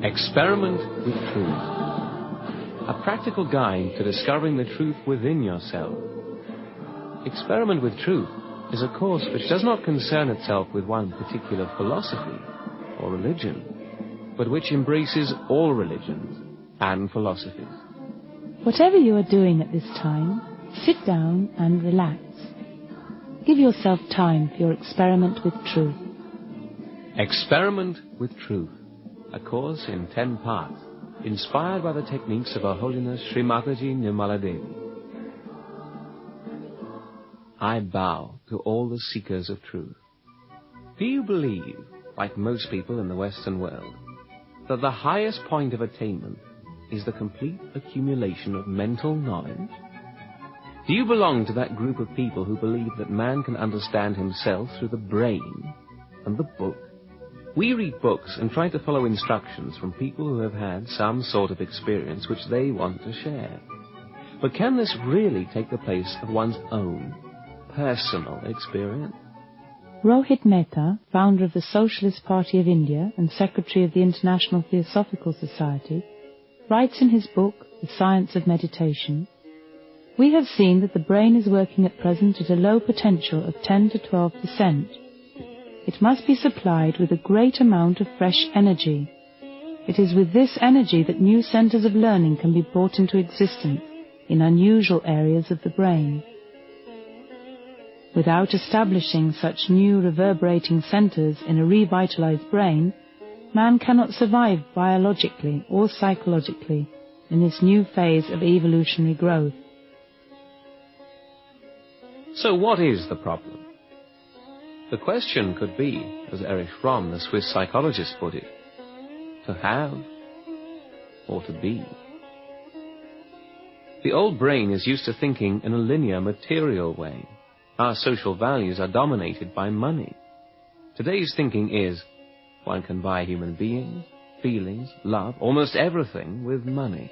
Experiment with truth. A practical guide to discovering the truth within yourself. Experiment with truth is a course which does not concern itself with one particular philosophy or religion, but which embraces all religions and philosophies. Whatever you are doing at this time, sit down and relax. Give yourself time for your experiment with truth. Experiment with Truth, a course in 10 parts, inspired by the techniques of Her Holiness Sri Mataji Nirmala Devi. I bow to all the seekers of truth. Do you believe, like most people in the Western world, that the highest point of attainment is the complete accumulation of mental knowledge? Do you belong to that group of people who believe that man can understand himself through the brain and the book? We read books and try to follow instructions from people who have had some sort of experience which they want to share. But can this really take the place of one's own personal experience? Rohit Mehta, founder of the Socialist Party of India and secretary of the International Theosophical Society, writes in his book, The Science of Meditation, "We have seen that the brain is working at present at a low potential of 10 to 12%. It must be supplied with a great amount of fresh energy. It is with this energy that new centers of learning can be brought into existence in unusual areas of the brain. Without establishing such new reverberating centers in a revitalized brain, man cannot survive biologically or psychologically in this new phase of evolutionary growth." So what is the problem? The question could be, as Erich Fromm, the Swiss psychologist, put it, to have or to be. The old brain is used to thinking in a linear, material way. Our social values are dominated by money. Today's thinking is, one can buy human beings, feelings, love, almost everything with money.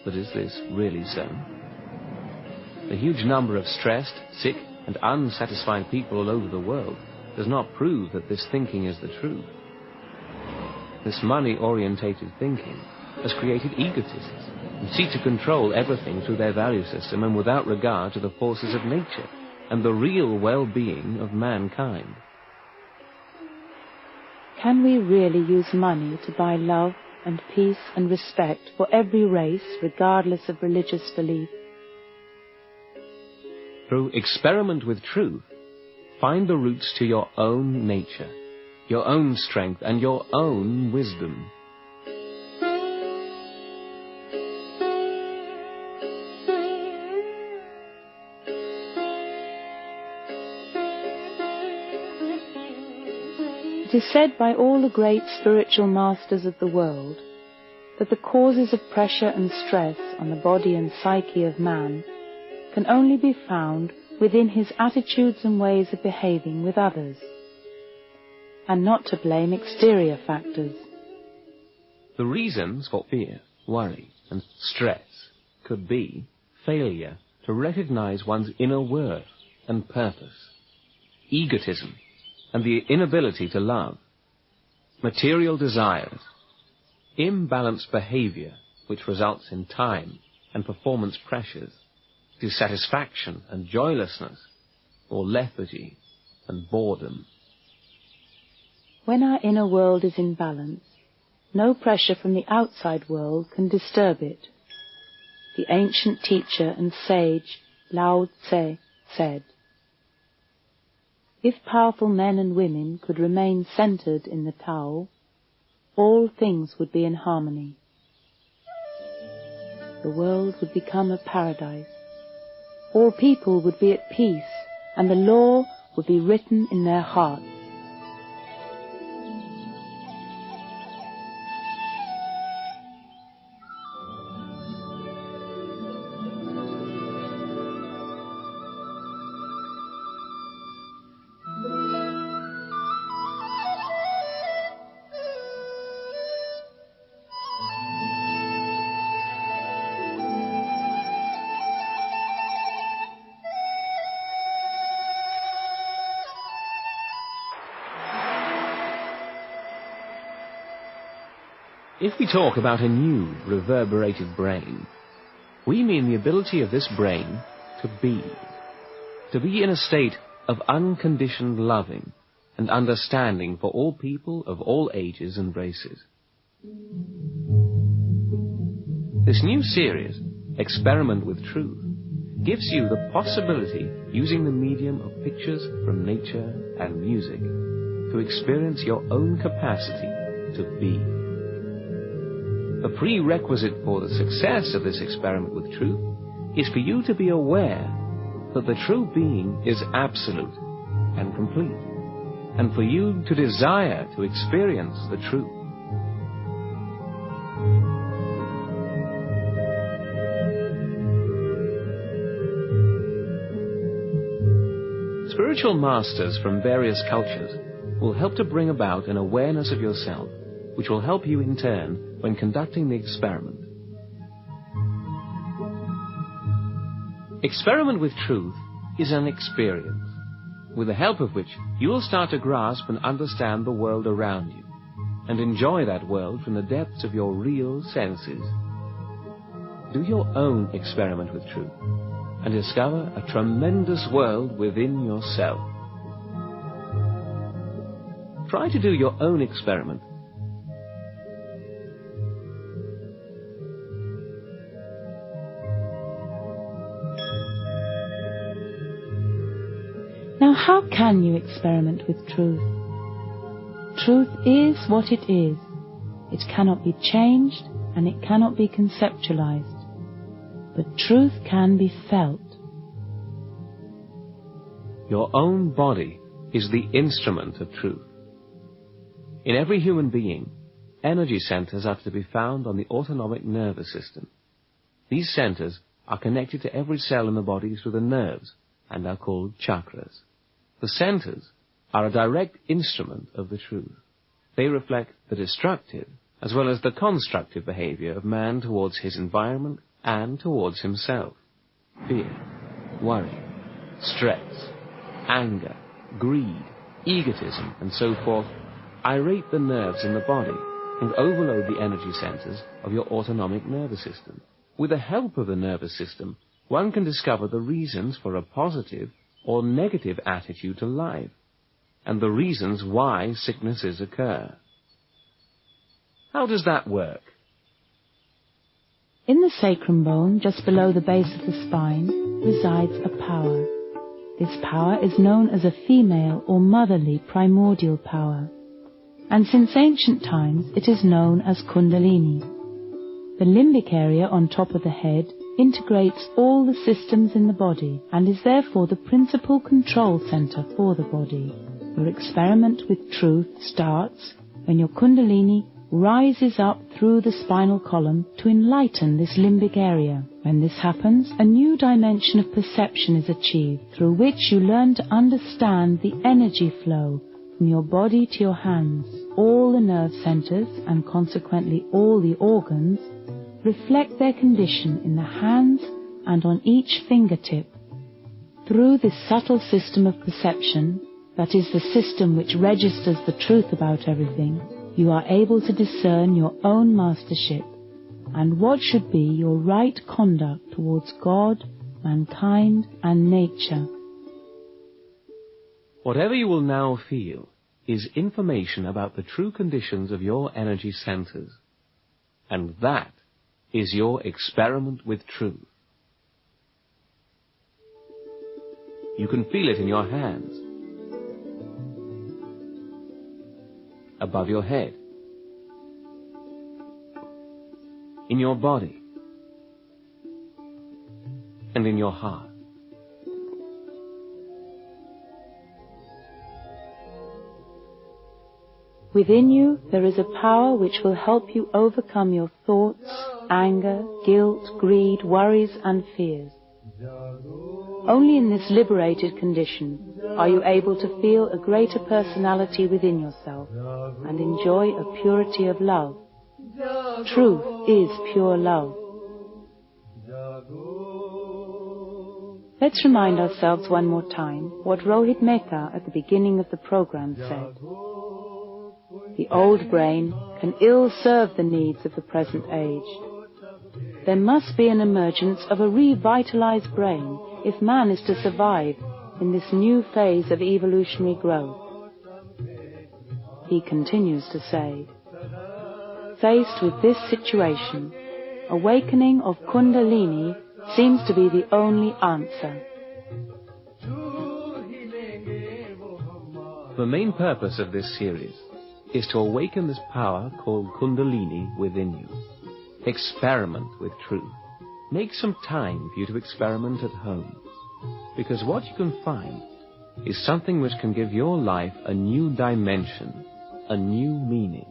But is this really so? The huge number of stressed, sick, and unsatisfied people all over the world does not prove that this thinking is the truth. This money-orientated thinking has created egotists who seek to control everything through their value system and without regard to the forces of nature and the real well-being of mankind. Can we really use money to buy love and peace and respect for every race, regardless of religious belief? Through experiment with truth, find the roots to your own nature, your own strength, and your own wisdom. It is said by all the great spiritual masters of the world that the causes of pressure and stress on the body and psyche of man can only be found within his attitudes and ways of behaving with others, and not to blame exterior factors. The reasons for fear, worry, and stress could be failure to recognize one's inner worth and purpose, egotism, and the inability to love, material desires, imbalanced behavior which results in time and performance pressures, dissatisfaction and joylessness, or lethargy and boredom. When our inner world is in balance, no pressure from the outside world can disturb it. The ancient teacher and sage Lao Tse said, "If powerful men and women could remain centered in the Tao, all things would be in harmony. The world would become a paradise. All people would be at peace, and the law would be written in their hearts." If we talk about a new reverberated brain, we mean the ability of this brain to be in a state of unconditioned loving and understanding for all people of all ages and races. This new series, Experiment with Truth, gives you the possibility, using the medium of pictures from nature and music, to experience your own capacity to be. The prerequisite for the success of this experiment with truth is for you to be aware that the true being is absolute and complete, and for you to desire to experience the truth. Spiritual masters from various cultures will help to bring about an awareness of yourself, which will help you in turn when conducting the experiment. Experiment with Truth is an experience, with the help of which you will start to grasp and understand the world around you, and enjoy that world from the depths of your real senses. Do your own experiment with truth, and discover a tremendous world within yourself. Try to do your own experiment. Now, how can you experiment with truth? Truth is what it is. It cannot be changed and it cannot be conceptualized. But truth can be felt. Your own body is the instrument of truth. In every human being, energy centers are to be found on the autonomic nervous system. These centers are connected to every cell in the body through the nerves and are called chakras. The centers are a direct instrument of the truth. They reflect the destructive as well as the constructive behavior of man towards his environment and towards himself. Fear, worry, stress, anger, greed, egotism, and so forth irate the nerves in the body and overload the energy centers of your autonomic nervous system. With the help of the nervous system, one can discover the reasons for a positive or negative attitude to life, and the reasons why sicknesses occur. How does that work? In the sacrum bone, just below the base of the spine, resides a power. This power is known as a female or motherly primordial power, and since ancient times it is known as Kundalini. The limbic area on top of the head integrates all the systems in the body and is therefore the principal control center for the body. Your experiment with truth starts when your Kundalini rises up through the spinal column to enlighten this limbic area. When this happens, a new dimension of perception is achieved through which you learn to understand the energy flow from your body to your hands. All the nerve centers, and consequently all the organs, reflect their condition in the hands and on each fingertip. Through this subtle system of perception, that is the system which registers the truth about everything, you are able to discern your own mastership and what should be your right conduct towards God, mankind, and nature. Whatever you will now feel is information about the true conditions of your energy centers, and that is your experiment with truth. You can feel it in your hands, above your head, in your body, and in your heart. Within you there is a power which will help you overcome your thoughts, anger, guilt, greed, worries, and fears. Only in this liberated condition are you able to feel a greater personality within yourself and enjoy a purity of love. Truth is pure love. Let's remind ourselves one more time what Rohit Mehta at the beginning of the program said. The old brain can ill serve the needs of the present age. There must be an emergence of a revitalized brain if man is to survive in this new phase of evolutionary growth. He continues to say, faced with this situation, awakening of Kundalini seems to be the only answer. The main purpose of this series is to awaken this power called Kundalini within you. Experiment with truth. Make some time for you to experiment at home, because what you can find is something which can give your life a new dimension, a new meaning.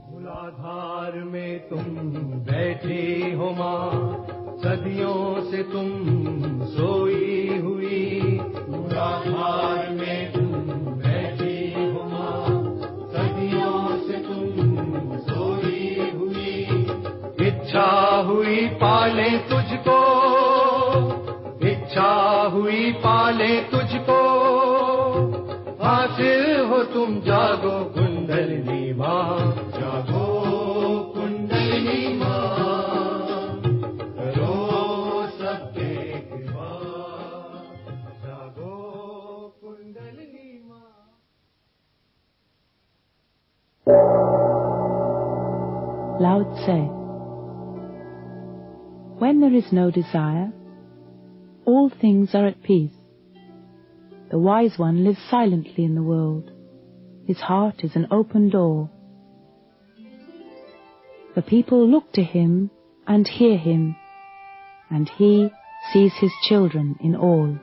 इच्छा हुई पाले तुझको, इच्छा हुई पाले तुझको, हासिल हो तुम जागो कुंडलिनी माँ, जागो कुंडलिनी माँ, करो सबके कृपा, जागो कुंडलिनी माँ. Lao Tse. When there is no desire, all things are at peace. The wise one lives silently in the world. His heart is an open door. The people look to him and hear him, and he sees his children in all.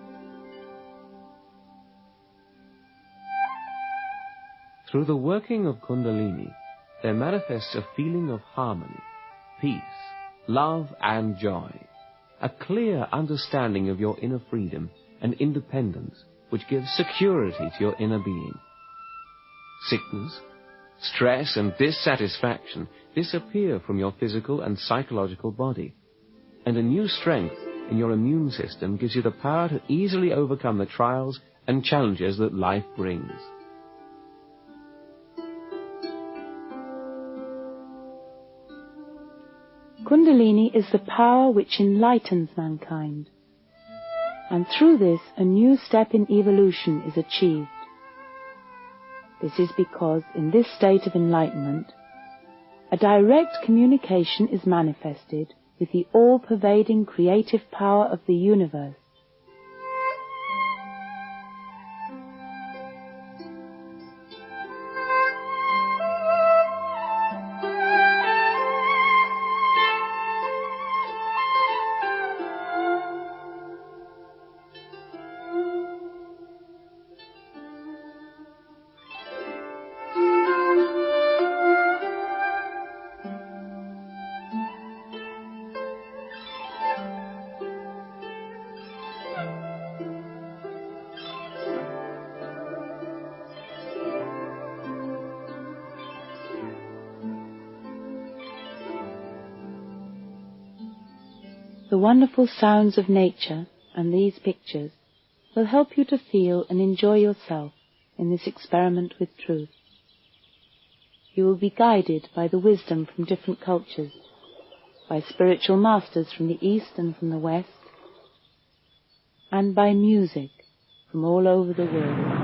Through the working of Kundalini, there manifests a feeling of harmony, peace, love and joy, a clear understanding of your inner freedom and independence which gives security to your inner being. Sickness, stress and dissatisfaction disappear from your physical and psychological body, and a new strength in your immune system gives you the power to easily overcome the trials and challenges that life brings. Kundalini is the power which enlightens mankind, and through this a new step in evolution is achieved. This is because in this state of enlightenment, a direct communication is manifested with the all-pervading creative power of the universe. The wonderful sounds of nature and these pictures will help you to feel and enjoy yourself in this experiment with truth. You will be guided by the wisdom from different cultures, by spiritual masters from the East and from the West, and by music from all over the world.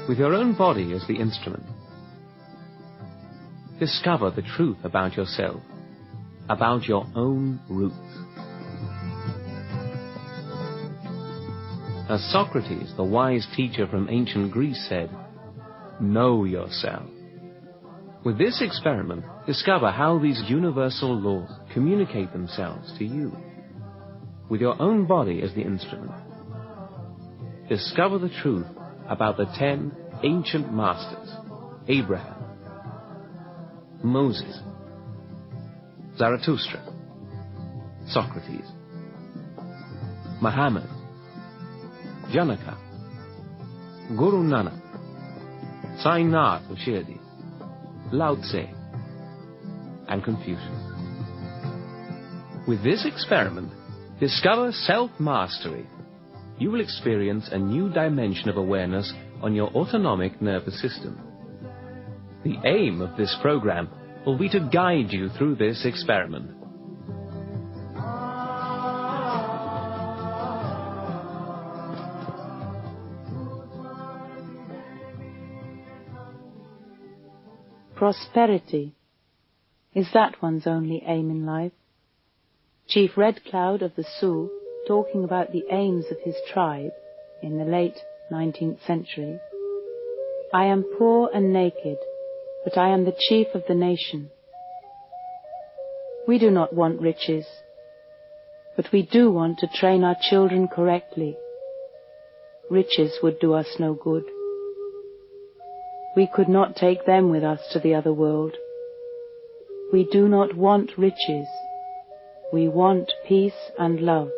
With your own body as the instrument, discover the truth about yourself, about your own roots. As Socrates, the wise teacher from ancient Greece, said, "Know yourself." With this experiment, discover how these universal laws communicate themselves to you. With your own body as the instrument, discover the truth about the 10 ancient masters: Abraham, Moses, Zarathustra, Socrates, Muhammad, Janaka, Guru Nanak, Sai Nath of Shirdi, Lao Tse, and Confucius. With this experiment, discover self-mastery. You will experience a new dimension of awareness on your autonomic nervous system. The aim of this program will be to guide you through this experiment. Prosperity. Is that one's only aim in life? Chief Red Cloud of the Sioux, talking about the aims of his tribe in the late 19th century. I am poor and naked, but I am the chief of the nation. We do not want riches, but we do want to train our children correctly. Riches would do us no good. We could not take them with us to the other world. We do not want riches. We want peace and love.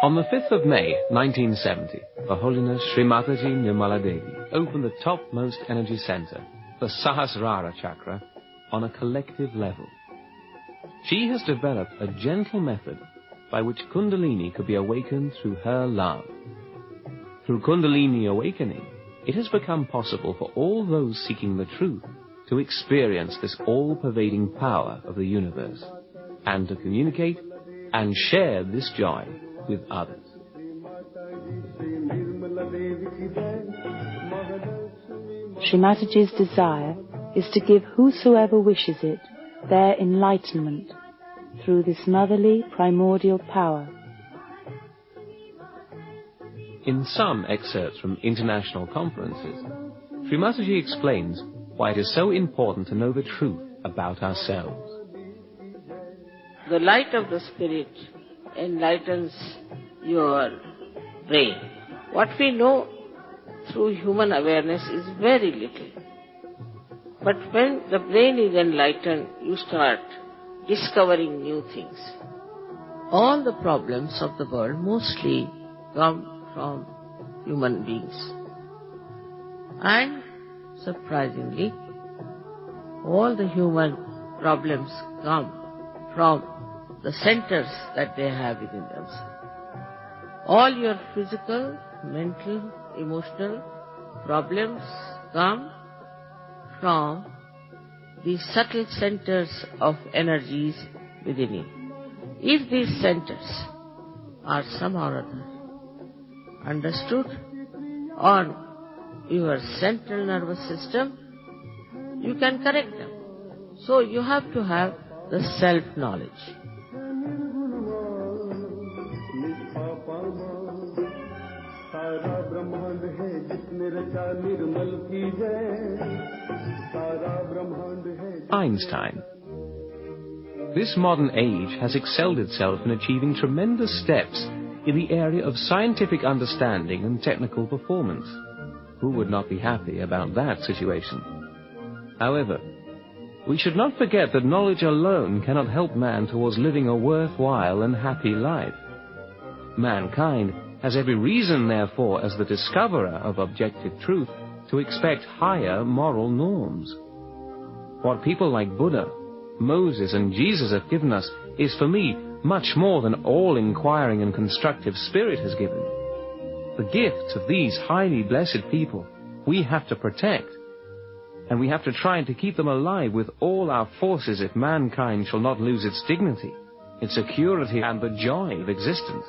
On the 5th of May, 1970, Her Holiness Sri Mataji Nirmala Devi opened the topmost energy center, the Sahasrara chakra, on a collective level. She has developed a gentle method by which Kundalini could be awakened through her love. Through Kundalini awakening, it has become possible for all those seeking the truth to experience this all-pervading power of the universe, and to communicate and share this joy with others. Sri Mataji's desire is to give whosoever wishes it their enlightenment through this motherly primordial power. In some excerpts from international conferences, Sri Mataji explains why it is so important to know the truth about ourselves. The light of the Spirit enlightens your brain. What we know through human awareness is very little. But when the brain is enlightened, you start discovering new things. All the problems of the world mostly come from human beings. And surprisingly, all the human problems come from the centers that they have within themselves. All your physical, mental, emotional problems come from the subtle centers of energies within you. If these centers are somehow or other understood on your central nervous system, you can correct them. So you have to have the self-knowledge. Einstein. This modern age has excelled itself in achieving tremendous steps in the area of scientific understanding and technical performance. Who would not be happy about that situation? However, we should not forget that knowledge alone cannot help man towards living a worthwhile and happy life. Mankind has every reason, therefore, as the discoverer of objective truth, to expect higher moral norms. What people like Buddha, Moses, and Jesus have given us is, for me, much more than all inquiring and constructive spirit has given. The gifts of these highly blessed people we have to protect, and we have to try to keep them alive with all our forces if mankind shall not lose its dignity, its security, and the joy of existence.